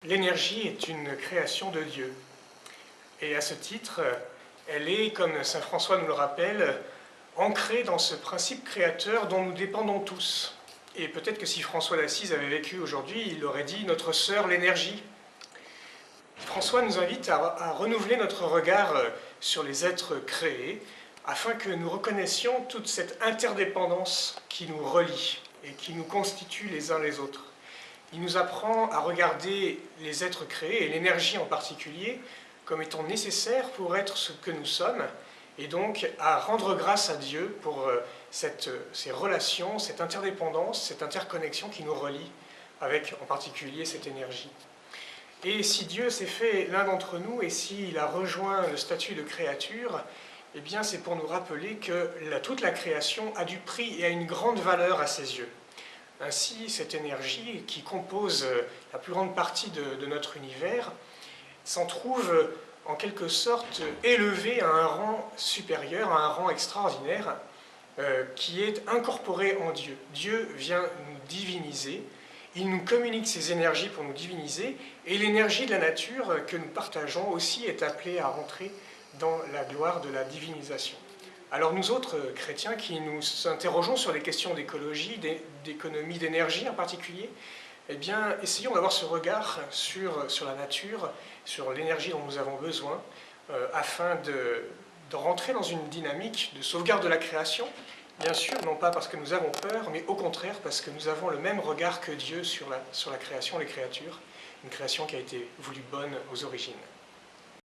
L'énergie est une création de Dieu. Et à ce titre, elle est, comme saint François nous le rappelle, ancrée dans ce principe créateur dont nous dépendons tous. Et peut-être que si François d'Assise avait vécu aujourd'hui, il aurait dit « notre sœur l'énergie ». François nous invite à renouveler notre regard sur les êtres créés, afin que nous reconnaissions toute cette interdépendance qui nous relie et qui nous constitue les uns les autres. Il nous apprend à regarder les êtres créés, et l'énergie en particulier, comme étant nécessaires pour être ce que nous sommes, et donc à rendre grâce à Dieu pour ces relations, cette interdépendance, cette interconnexion qui nous relie avec en particulier cette énergie. Et si Dieu s'est fait l'un d'entre nous, et s'il a rejoint le statut de créature, eh bien c'est pour nous rappeler que toute la création a du prix et a une grande valeur à ses yeux. Ainsi, cette énergie qui compose la plus grande partie de notre univers s'en trouve en quelque sorte élevée à un rang supérieur, à un rang extraordinaire, qui est incorporé en Dieu. Dieu vient nous diviniser, il nous communique ses énergies pour nous diviniser, et l'énergie de la nature que nous partageons aussi est appelée à rentrer dans la gloire de la divinisation. Alors nous autres chrétiens qui nous interrogeons sur les questions d'écologie, d'économie d'énergie en particulier, eh bien essayons d'avoir ce regard sur la nature, sur l'énergie dont nous avons besoin, afin de rentrer dans une dynamique de sauvegarde de la création, bien sûr, non pas parce que nous avons peur, mais au contraire parce que nous avons le même regard que Dieu sur la création, les créatures, une création qui a été voulue bonne aux origines.